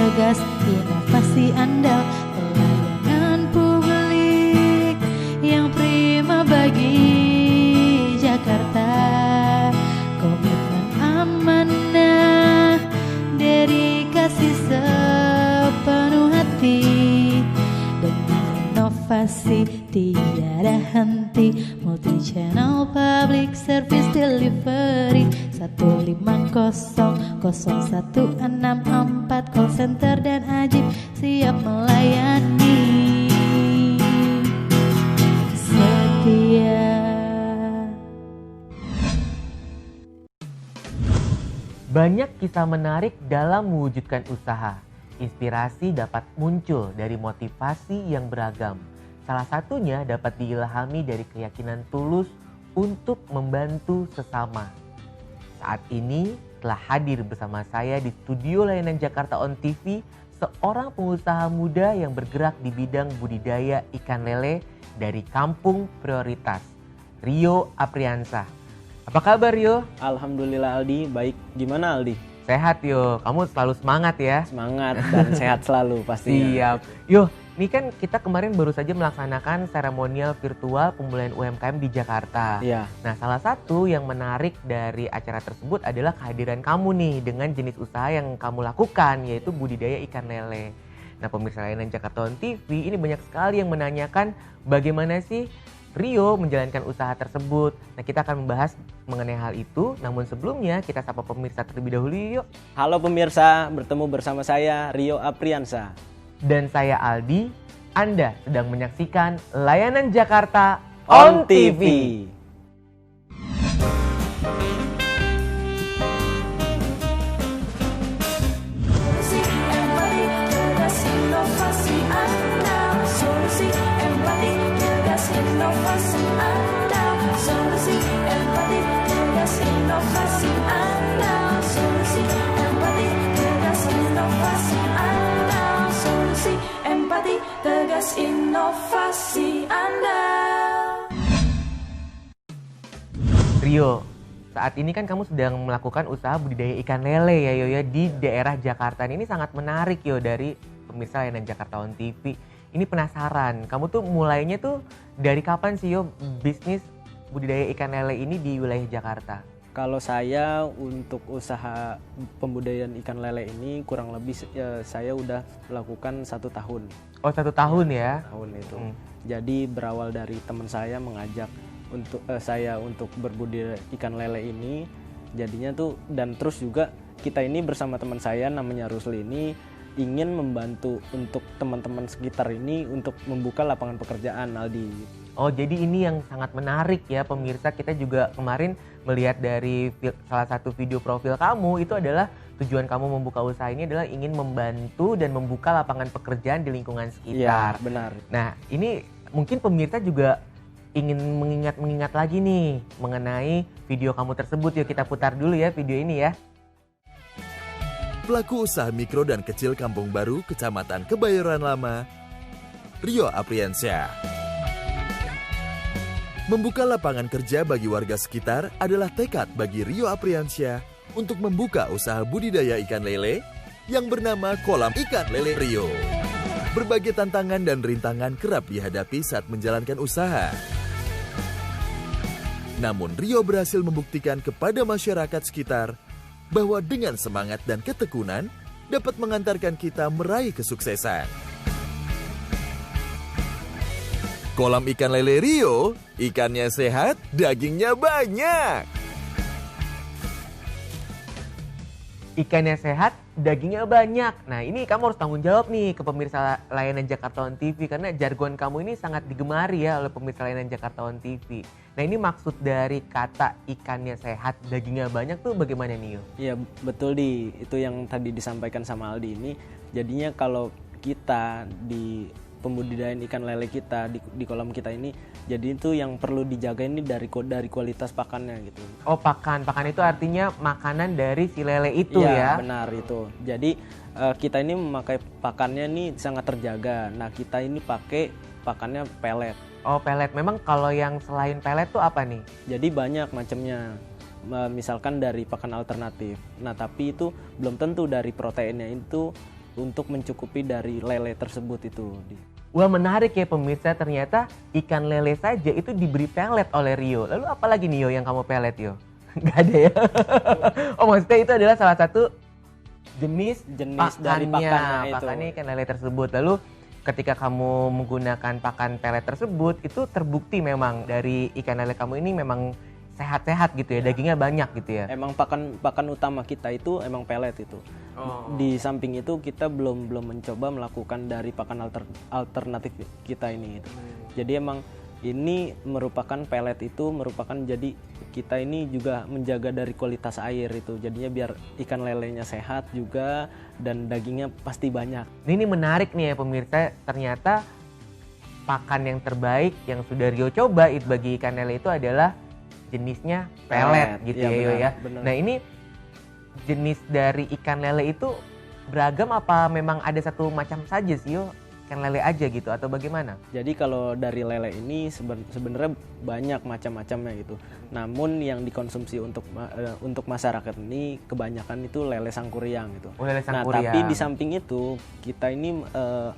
tegas, inovasi andal, pelayanan publik yang prima bagi Jakarta. Komitmen amanah, dedikasi sepenuh hati, dengan inovasi tiada henti, multi channel public service delivery 1500164 call center dan ajib siap melayani, setia. Banyak kisah menarik dalam mewujudkan usaha. Inspirasi dapat muncul dari motivasi yang beragam. Salah satunya dapat diilhami dari keyakinan tulus untuk membantu sesama. Saat ini telah hadir bersama saya di studio layanan Jakarta On TV seorang pengusaha muda yang bergerak di bidang budidaya ikan lele dari Kampung Prioritas, Rio Apriansah. Apa kabar Rio? Alhamdulillah Aldi, baik. Gimana Aldi? Sehat Yo, kamu selalu semangat ya? Semangat dan sehat selalu pastinya. Siap. Yo, ini kan kita kemarin baru saja melaksanakan seremonial virtual pemulihan UMKM di Jakarta. Iya. Nah, salah satu yang menarik dari acara tersebut adalah kehadiran kamu nih dengan jenis usaha yang kamu lakukan, yaitu budidaya ikan lele. Nah, pemirsa layanan Jakarta On TV ini banyak sekali yang menanyakan bagaimana sih Rio menjalankan usaha tersebut. Nah, kita akan membahas mengenai hal itu. Namun sebelumnya kita sapa pemirsa terlebih dahulu yuk. Halo pemirsa, bertemu bersama saya Rio Apriansah. Dan saya Aldi. Anda sedang menyaksikan layanan Jakarta On TV. Tegas inovasi andal. Rio, saat ini kan kamu sedang melakukan usaha budidaya ikan lele ya Yo ya di daerah Jakarta. Ini sangat menarik Yo dari pemirsa layanan Jakarta On TV. Ini penasaran, kamu tuh mulainya tuh dari kapan sih Yo bisnis budidaya ikan lele ini di wilayah Jakarta? Kalau saya untuk usaha pembudidayaan ikan lele ini kurang lebih saya udah melakukan 1 tahun. Oh 1 tahun ya? Tahun itu. Jadi berawal dari teman saya mengajak untuk saya untuk berbudidaya ikan lele ini. Jadinya tuh dan terus juga kita ini bersama teman saya namanya Rusli ini ingin membantu untuk teman-teman sekitar ini untuk membuka lapangan pekerjaan Aldi. Oh jadi ini yang sangat menarik ya pemirsa, kita juga kemarin melihat dari salah satu video profil kamu itu adalah tujuan kamu membuka usaha ini adalah ingin membantu dan membuka lapangan pekerjaan di lingkungan sekitar. Iya benar. Nah ini mungkin pemirsa juga ingin mengingat lagi nih mengenai video kamu tersebut. Yuk kita putar dulu ya video ini ya. Pelaku usaha mikro dan kecil Kampung Baru, Kecamatan Kebayoran Lama, Rio Apriansah. Membuka lapangan kerja bagi warga sekitar adalah tekad bagi Rio Apriansah untuk membuka usaha budidaya ikan lele yang bernama Kolam Ikan Lele Rio. Berbagai tantangan dan rintangan kerap dihadapi saat menjalankan usaha. Namun Rio berhasil membuktikan kepada masyarakat sekitar bahwa dengan semangat dan ketekunan dapat mengantarkan kita meraih kesuksesan. Kolam ikan lele Rio, ikannya sehat, dagingnya banyak. Ikannya sehat, dagingnya banyak. Nah ini kamu harus tanggung jawab nih ke pemirsa layanan Jakarta On TV. Karena jargon kamu ini sangat digemari ya oleh pemirsa layanan Jakarta On TV. Nah ini maksud dari kata ikannya sehat, dagingnya banyak tuh bagaimana nih Yo? Iya betul itu yang tadi disampaikan sama Aldi ini. Jadinya kalau kita di pembudidayaan ikan lele kita di kolam kita ini, jadi itu yang perlu dijaga ini dari kualitas pakannya gitu. Oh pakan itu artinya makanan dari si lele itu ya? Iya benar itu. Jadi kita ini memakai pakannya ini sangat terjaga. Nah kita ini pakai pakannya pelet. Oh pelet, memang kalau yang selain pelet tuh apa nih? Jadi banyak macamnya. Misalkan dari pakan alternatif. Nah tapi itu belum tentu dari proteinnya itu untuk mencukupi dari lele tersebut itu. Wah, menarik ya pemirsa, ternyata ikan lele saja itu diberi pelet oleh Rio. Lalu apa lagi nih Yo yang kamu pelet Yo? Gak ada ya? Oh, maksudnya itu adalah salah satu jenis dari pakannya ikan lele tersebut. Lalu ketika kamu menggunakan pakan pelet tersebut, itu terbukti memang dari ikan lele kamu ini memang sehat-sehat gitu ya, dagingnya banyak gitu ya. Emang pakan utama kita itu emang pelet itu. Di samping itu kita belum mencoba melakukan dari pakan alternatif kita ini gitu. Jadi emang ini merupakan pelet itu merupakan jadi kita ini juga menjaga dari kualitas air itu. Jadinya biar ikan lelenya sehat juga dan dagingnya pasti banyak. Ini menarik nih ya pemirsa, ternyata pakan yang terbaik yang sudah Rio coba bagi ikan lele itu adalah jenisnya pelet gitu ya, Yo ya. Benar. Nah, ini jenis dari ikan lele itu beragam apa memang ada satu macam saja sih Yo? Ikan lele aja gitu atau bagaimana? Jadi kalau dari lele ini sebenarnya banyak macam-macamnya gitu. Namun yang dikonsumsi untuk masyarakat ini kebanyakan itu lele sangkuriang gitu. Oh, lele sangkuriang. Nah, tapi di samping itu kita ini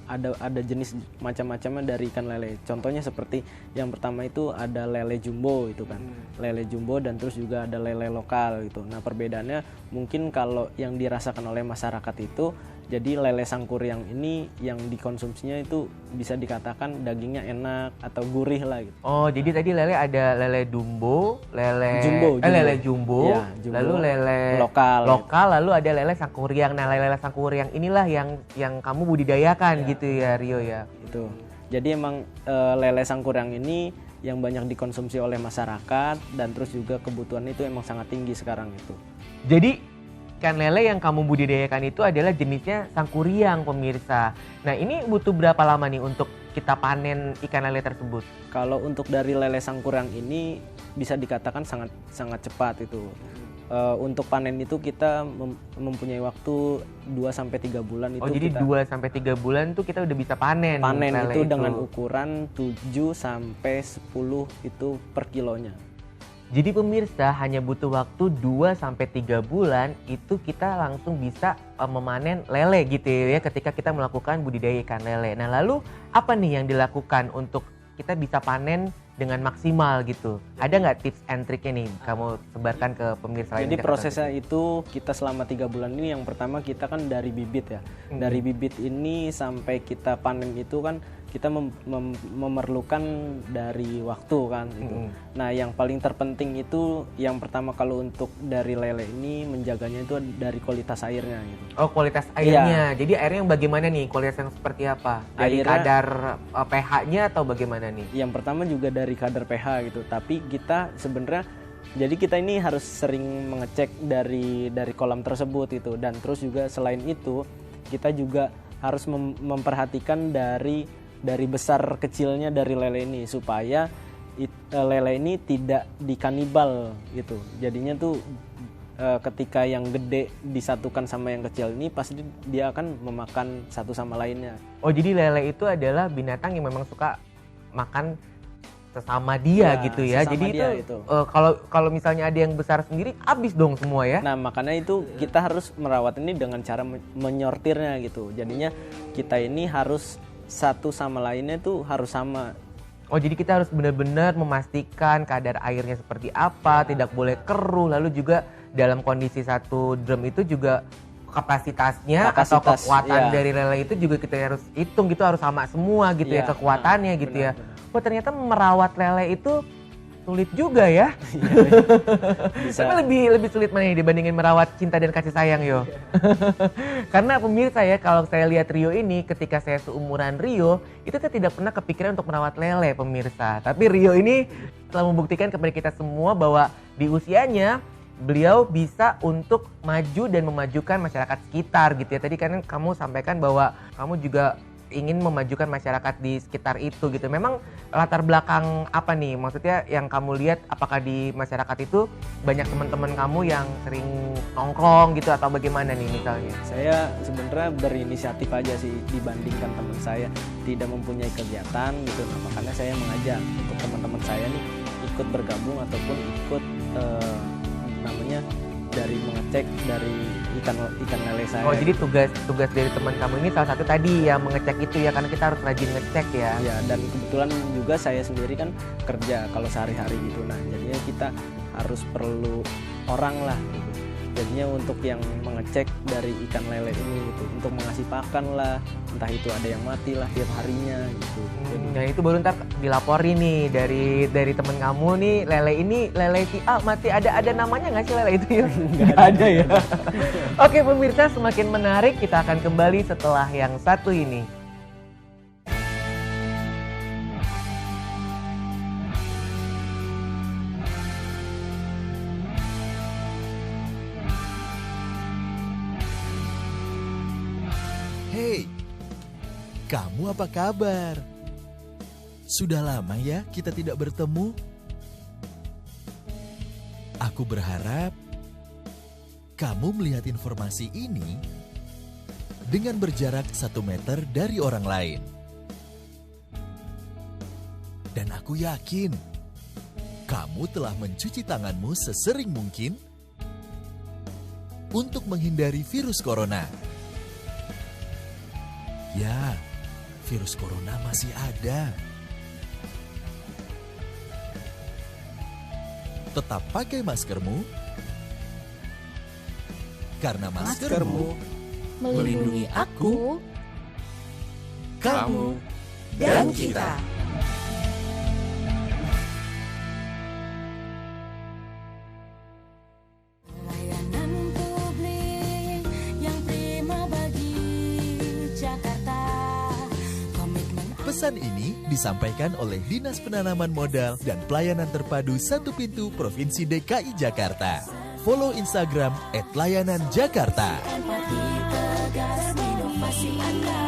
ada jenis macam-macamnya dari ikan lele. Contohnya seperti yang pertama itu ada lele jumbo itu kan. Lele jumbo dan terus juga ada lele lokal gitu. Nah, perbedaannya mungkin kalau yang dirasakan oleh masyarakat itu jadi lele sangkuriang ini yang dikonsumsinya itu bisa dikatakan dagingnya enak atau gurih lah gitu. Oh, jadi tadi lele ada lele jumbo, lele jumbo. Lele jumbo, Ya, jumbo, lalu lele lokal, lalu ada lele sangkuriang. Nah, lele sangkuriang inilah yang kamu budidayakan gitu ya, Rio ya. Itu. Jadi emang lele sangkuriang ini yang banyak dikonsumsi oleh masyarakat dan terus juga kebutuhan itu emang sangat tinggi sekarang itu. Jadi ikan lele yang kamu budidayakan itu adalah jenisnya sangkuriang pemirsa. Nah, ini butuh berapa lama nih untuk kita panen ikan lele tersebut? Kalau untuk dari lele sangkuriang ini bisa dikatakan sangat cepat itu. Untuk panen itu kita mempunyai waktu 2-3 bulan itu. Oh, jadi 2-3 bulan tuh kita udah bisa panen lele itu dengan ukuran 7-10 itu per kilonya. Jadi pemirsa hanya butuh waktu 2-3 bulan itu kita langsung bisa memanen lele gitu ya ketika kita melakukan budidaya ikan lele. Nah, lalu apa nih yang dilakukan untuk kita bisa panen dengan maksimal gitu? Ada nggak tips and triknya nih kamu sebarkan ke pemirsa? Jadi prosesnya itu kita selama 3 bulan ini yang pertama kita kan dari bibit ya. Dari bibit ini sampai kita panen itu kan kita memerlukan dari waktu kan gitu. Nah, yang paling terpenting itu yang pertama kalau untuk dari lele ini menjaganya itu dari kualitas airnya gitu. Oh, kualitas airnya. Jadi airnya yang bagaimana nih? Kualitas yang seperti apa? Dari kadar pH-nya atau bagaimana nih? Yang pertama juga dari kadar pH gitu. Tapi kita sebenarnya jadi kita ini harus sering mengecek dari kolam tersebut itu dan terus juga selain itu kita juga harus memperhatikan dari besar kecilnya dari lele ini supaya lele ini tidak dikanibal gitu. Jadinya tuh ketika yang gede disatukan sama yang kecil ini pasti dia akan memakan satu sama lainnya. Oh, jadi lele itu adalah binatang yang memang suka makan sesama dia gitu ya. Jadi itu kalau misalnya ada yang besar sendiri habis dong semua ya. Nah, makanya itu kita harus merawat ini dengan cara menyortirnya gitu. Jadinya kita ini harus satu sama lainnya tuh harus sama. Oh, jadi kita harus benar-benar memastikan kadar airnya seperti apa, tidak boleh keruh, lalu juga dalam kondisi satu drum itu juga kapasitasnya atau kekuatan dari lele itu juga kita harus hitung gitu, harus sama semua gitu ya kekuatannya gitu ya. Oh, ternyata merawat lele itu sulit juga ya. Tapi lebih sulit mana nih dibandingin merawat cinta dan kasih sayang Yo? Karena pemirsa ya, kalau saya lihat Rio ini ketika saya seumuran Rio, itu saya tidak pernah kepikiran untuk merawat lele pemirsa. Tapi Rio ini telah membuktikan kepada kita semua bahwa di usianya beliau bisa untuk maju dan memajukan masyarakat sekitar gitu ya. Tadi kan kamu sampaikan bahwa kamu juga ingin memajukan masyarakat di sekitar itu gitu. Memang latar belakang apa nih? Maksudnya yang kamu lihat apakah di masyarakat itu banyak teman-teman kamu yang sering nongkrong gitu atau bagaimana nih misalnya? Saya sebenarnya berinisiatif aja sih dibandingkan teman saya tidak mempunyai kegiatan gitu. Nah, makanya saya mengajak untuk teman-teman saya nih ikut bergabung ataupun ikut namanya dari mengecek dari ikan lele saya. Oh, jadi tugas dari teman kamu ini salah satu tadi yang mengecek itu ya, karena kita harus rajin ngecek ya. Ya, dan kebetulan juga saya sendiri kan kerja kalau sehari-hari gitu. Nah, jadinya kita harus perlu orang lah gitu. Jadinya untuk yang mengecek dari ikan lele ini gitu, untuk mengasih pakan lah, entah itu ada yang mati lah tiap harinya gitu. Nah itu baru ntar dilaporin nih dari temen kamu nih, lele si A mati, ada namanya nggak sih lele itu ya? Nggak ada ya. Oke pemirsa, semakin menarik, kita akan kembali setelah yang satu ini. Hei, kamu apa kabar? Sudah lama ya kita tidak bertemu. Aku berharap kamu melihat informasi ini dengan berjarak 1 meter dari orang lain. Dan aku yakin kamu telah mencuci tanganmu sesering mungkin untuk menghindari virus corona. Ya, virus corona masih ada. Tetap pakai maskermu, karena maskermu Melindungi aku, kamu, dan kita. Layanan publik yang prima bagi Jakarta. Komitmen Pesan ini disampaikan oleh Dinas Penanaman Modal dan Pelayanan Terpadu Satu Pintu Provinsi DKI Jakarta. Follow Instagram @layananjakarta. empati tegas inovasi Anda.